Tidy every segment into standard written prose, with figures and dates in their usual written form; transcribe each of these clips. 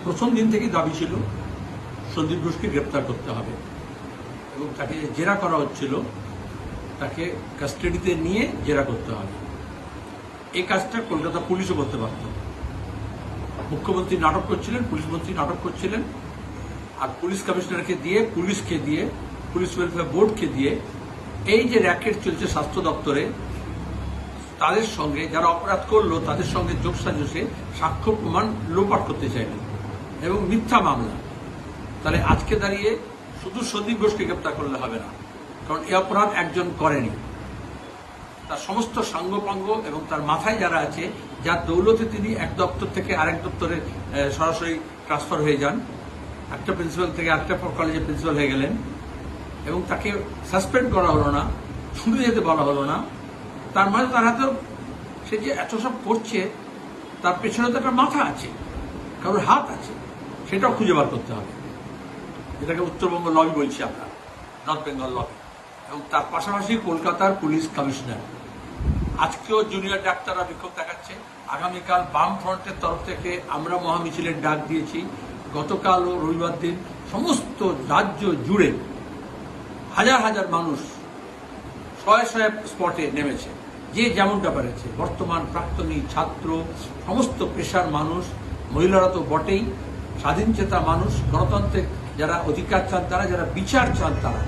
প্রথম দিন থেকেই দাবি ছিল সন্দীপ ঘোষকে গ্রেপ্তার করতে হবে এবং তাকে জেরা করা হচ্ছিল তাকে কাস্টাডিতে নিয়ে জেরা করতে হবে। এই কাজটা কলকাতা পুলিশও করতে পারত। মুখ্যমন্ত্রী নাটক করছিলেন, পুলিশ মন্ত্রী নাটক করছিলেন, আর পুলিশ কমিশনারকে দিয়ে, পুলিশকে দিয়ে, পুলিশ ওয়েলফেয়ার বোর্ডকে দিয়ে এই যে র্যাকেট চলছে স্বাস্থ্য দপ্তরে, তাদের সঙ্গে যারা অপরাধ করলো তাদের সঙ্গে যোগসাজশে সাক্ষ্য প্রমাণ লোপাট করতে চাইলেন এবং মিথ্যা মামলা। তাহলে আজকে দাঁড়িয়ে শুধু সন্দীপ ঘোষকে গ্রেপ্তার করলে হবে না, কারণ এই অপরাধ একজন করেনি, তার সমস্ত সাঙ্গপাঙ্গ এবং তার মাথায় যারা আছে, যার দৌলতে তিনি এক দপ্তর থেকে আরেক দপ্তরে সরাসরি ট্রান্সফার হয়ে যান, একটা প্রিন্সিপাল থেকে আরেকটা কলেজের প্রিন্সিপাল হয়ে গেলেন এবং তাকে সাসপেন্ড করা হলো না, ছুটে যেতে বলা হলো না। তার মানে তার হাতে সে যে এত সব করছে তার পেছনে তো একটা মাথা আছে, কারোর হাত আছে, সেটাও খুঁজে বার করতে হবে। যেটাকে উত্তরবঙ্গ লবি বলছি আমরা, নর্থ বেঙ্গল লবি। এবং তার পাশাপাশি কলকাতার পুলিশ কমিশনার আজকেও জুনিয়র ডাক্তাররা বিক্ষোভ দেখাচ্ছে। আগামীকাল বাম ফ্রন্টের তরফ থেকে আমরা মহামিছিলের ডাক দিয়েছি। গতকাল ও রবিবার দিন সমস্ত রাজ্য জুড়ে হাজার হাজার মানুষ শয়ে শয়ে স্পটে নেমেছে, যে যেমনটা পেরেছে। বর্তমান, প্রাক্তনী, ছাত্র, সমস্ত পেশার মানুষ, মহিলারা তো বটেই, স্বাধীন চেতা মানুষ, গণতন্ত্রের যারা অধিকার চান তারা, যারা বিচার চান তারা।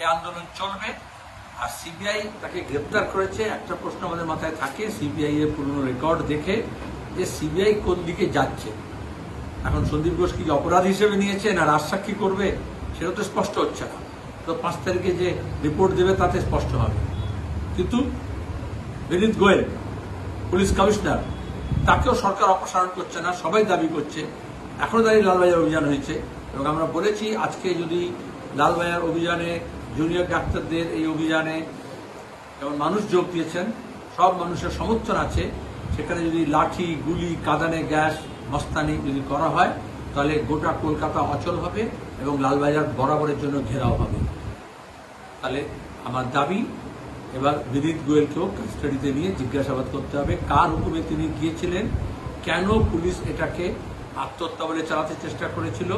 এই আন্দোলন চলবে। আর সিবিআই তাকে গ্রেপ্তার করেছে। একটা প্রশ্ন আমাদের মাথায় থাকে সিবিআই এর পুরনো রেকর্ড দেখে, যে সিবিআই কোন দিকে যাচ্ছে। এখন সন্দীপ ঘোষ কি অপরাধ হিসেবে নিয়েছে না রাজসাক্ষী করবে, সেটা তো স্পষ্ট হচ্ছে না। তো 5 তারিখে যে রিপোর্ট দেবে তাতে স্পষ্ট হবে। কিন্তু বিনীত গোয়েল পুলিশ কমিশনার, তাকেও সরকার অপসারণ করছে না, সবাই দাবি করছে। এখনো দাঁড়িয়ে লালবাজার অভিযান হয়েছে এবং আমরা বলেছি আজকে যদি লালবাজার অভিযানে, জুনিয়র ডাক্তারদের এই অভিযানে যেমন মানুষ যোগ দিয়েছেন, সব মানুষের সমর্থন আছে, সেখানে যদি লাঠি, গুলি, কাঁদানে গ্যাস, মস্তানি যদি করা হয় তাহলে গোটা কলকাতা অচল হবে এবং লালবাজার বরাবরের জন্য ঘেরাও হবে। তাহলে আমার দাবি এবার বিনীত গোয়েলকেও কাস্টাডিতে নিয়ে জিজ্ঞাসাবাদ করতে হবে, কার হুকুমে তিনি গিয়েছিলেন, কেন পুলিশ এটাকে আত্মহত্যা বলে চালাতে চেষ্টা করেছিল,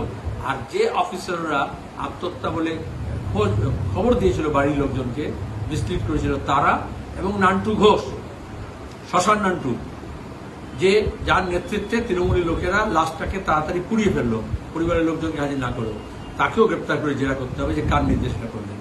আর যে অফিসাররা আত্মহত্যা বলে খবর দিয়েছিল বাড়ির লোকজনকে, মিসলিড করেছিল তারা, এবং নান্টু ঘোষ, শ্মশান নান্টু, যে যার নেতৃত্বে তৃণমূলী লোকেরা লাশটাকে তাড়াতাড়ি পুড়িয়ে ফেললো পরিবারের লোকজনকে হাজির না করেও, তাকেও গ্রেপ্তার করে জেরা করতে হবে যে কার নির্দেশনা করলেন।